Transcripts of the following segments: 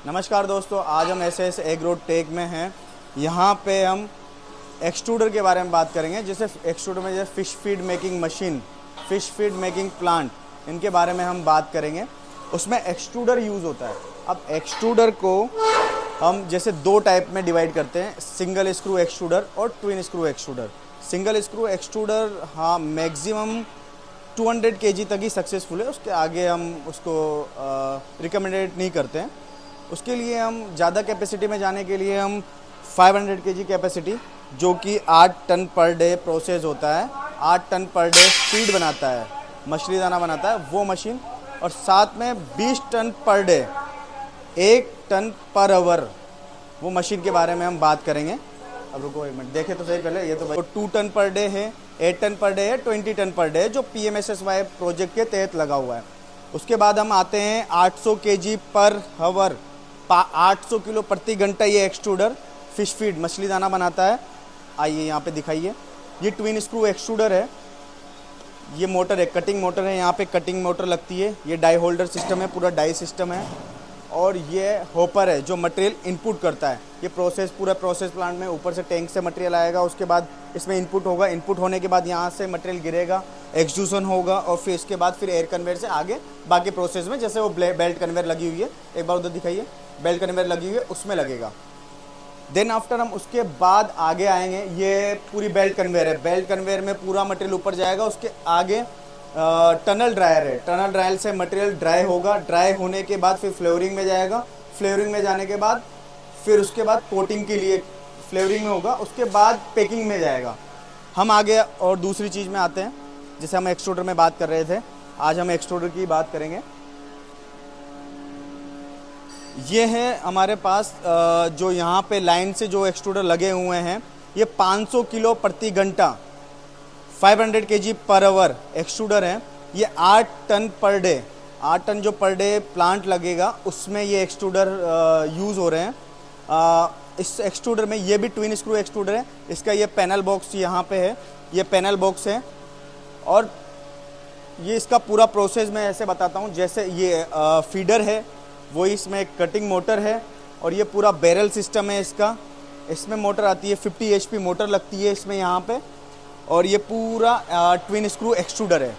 नमस्कार दोस्तों, आज हम एसएस एग्रोड टेक में हैं। यहाँ पे हम एक्सट्रूडर के बारे में बात करेंगे। जैसे एक्सट्रूडर में जैसे fish feed making machine, fish feed making plant, इनके बारे में हम बात करेंगे। उसमें एक्सट्रूडर यूज़ होता है। अब एक्सट्रूडर को हम जैसे दो टाइप में डिवाइड करते हैं, सिंगल स्क्रू एक्सट्रूडर और twin screw extruder. Single screw extruder हाँ मैक्सिमम 200 kg तक ही सक्सेसफुल है, उसके आगे हम उसको रिकमेंडेड नहीं करते हैं। उसके लिए हम ज़्यादा कैपेसिटी में जाने के लिए हम 500 kg कैपेसिटी, जो कि 8 टन पर डे प्रोसेस होता है, 8 टन पर डे फीड बनाता है, मछली दाना बनाता है वो मशीन, और साथ में 20 ton per day, 1 ton per hour वो मशीन के बारे में हम बात करेंगे। अब रुको एक मिनट, देखें तो सही पहले। ये तो 2 टन पर डे है, 8 टन पर डे है, 20 टन पर डे है, जो PMSSY प्रोजेक्ट के तहत लगा हुआ है। उसके बाद हम आते हैं 800 kg पर आवर, 800 किलो प्रति घंटा ये एक्सट्रूडर फिश फीड मछली दाना बनाता है। आइए यहाँ पे दिखाइए, ये ट्विन स्क्रू एक्सट्रूडर है। ये मोटर है, कटिंग मोटर है, यहाँ पे कटिंग मोटर लगती है। ये डाई होल्डर सिस्टम है, पूरा डाई सिस्टम है। और ये होपर है जो मटेरियल इनपुट करता है। ये प्रोसेस, पूरा प्रोसेस प्लांट में ऊपर से टैंक से मटेरियल आएगा, उसके बाद इसमें इनपुट होगा। इनपुट होने के बाद यहाँ से मटेरियल गिरेगा, एक्सट्रूजन होगा, और फिर इसके बाद फिर एयर कन्वेयर से आगे बाकी प्रोसेस में, जैसे वो बेल्ट कन्वेयर लगी हुई है, एक बार उधर दिखाइए, बेल्ट कन्वेयर लगी हुई है, उसमें लगेगा। देन आफ्टर हम उसके बाद आगे आएंगे। ये पूरी बेल्ट कन्वेयर है, बेल्ट कन्वेयर में पूरा मटेरियल ऊपर जाएगा। उसके आगे टनल ड्रायर है, टनल ड्रायर से मटेरियल ड्राई होगा। ड्राई होने के बाद फिर फ्लेवरिंग में जाएगा। फ्लेवरिंग में जाने के बाद फिर उसके बाद कोटिंग के लिए फ्लेवरिंग में होगा। उसके बाद पैकिंग में जाएगा। हम आगे और दूसरी चीज़ में आते हैं, जैसे हम एक्सट्रूडर में बात कर रहे थे, आज हम एक्सट्रूडर की बात करेंगे। ये है हमारे पास जो यहाँ पे लाइन से जो एक्सट्रूडर लगे हुए हैं, ये 500 किलो प्रति घंटा, 500 kg पर आवर एक्सट्रूडर है। ये 8 टन पर डे, 8 टन जो पर डे प्लांट लगेगा उसमें ये एक्सट्रूडर यूज़ हो रहे हैं। इस एक्सट्रूडर में ये भी ट्विन स्क्रू एक्सट्रूडर है। इसका ये पैनल बॉक्स यहाँ पे है, ये पैनल बॉक्स है। और ये इसका पूरा प्रोसेस मैं ऐसे बताता हूँ, जैसे ये फीडर है, वो इसमें एक कटिंग मोटर है, और ये पूरा बैरल सिस्टम है इसका। इसमें मोटर आती है, 50 HP मोटर लगती है इसमें यहाँ पे। और ये पूरा ट्विन स्क्रू एक्सट्रूडर है।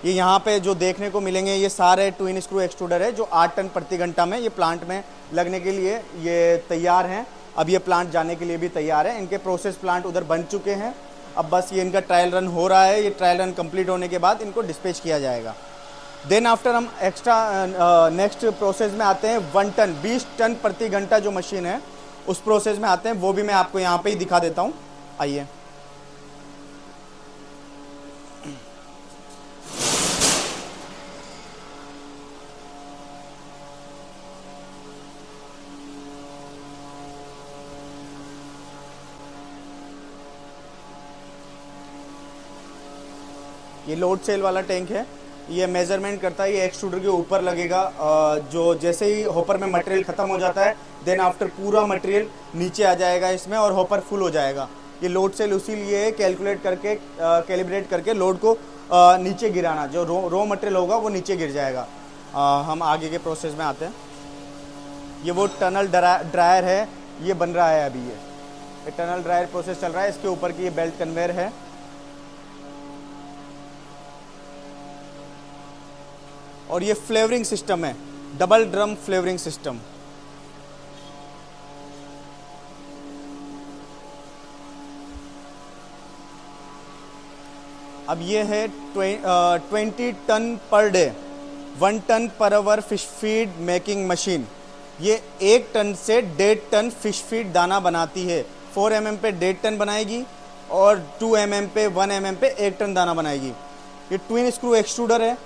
ये यहाँ पे जो देखने को मिलेंगे ये सारे ट्विन स्क्रू एक्सट्रूडर है, जो 8 टन प्रति घंटा में ये प्लांट में लगने के लिए ये तैयार हैं। अब ये प्लांट जाने के लिए भी तैयार है। इनके प्रोसेस प्लांट उधर बन चुके हैं, अब बस ये इनका ट्रायल रन हो रहा है। ये ट्रायल रन कंप्लीट होने के बाद इनको डिस्पैच किया जाएगा। देन आफ्टर हम एक्स्ट्रा नेक्स्ट प्रोसेस में आते हैं। 1 टन 20 टन प्रति घंटा जो मशीन है, उस प्रोसेस में आते हैं। वो भी मैं आपको यहाँ पे ही दिखा देता हूँ, आइए। ये लोड सेल वाला टैंक है, ये मेजरमेंट करता है। ये एक्सट्रूडर के ऊपर लगेगा। जो जैसे ही हॉपर में मटेरियल ख़त्म हो जाता है, देन आफ्टर पूरा मटेरियल नीचे आ जाएगा इसमें, और हॉपर फुल हो जाएगा। ये लोड सेल उसी लिए कैलकुलेट करके, कैलिब्रेट करके लोड को नीचे गिराना, जो रो मटेरियल होगा वो नीचे गिर जाएगा। हम आगे के प्रोसेस में आते हैं। ये वो टनल ड्रायर है, ये बन रहा है अभी। ये टनल ड्रायर प्रोसेस चल रहा है। इसके ऊपर की ये बेल्ट कन्वेयर है। और ये फ्लेवरिंग सिस्टम है, डबल ड्रम फ्लेवरिंग सिस्टम। अब ये है 20 ton per day, 1 ton per hour fish feed making machine. ये 1 टन से 1.5 टन फिश फीड दाना बनाती है। 4 mm पे 1.5 टन बनाएगी, और 2 mm पे 1 mm पे 1 टन दाना बनाएगी। ये ट्विन स्क्रू एक्सट्रूडर है।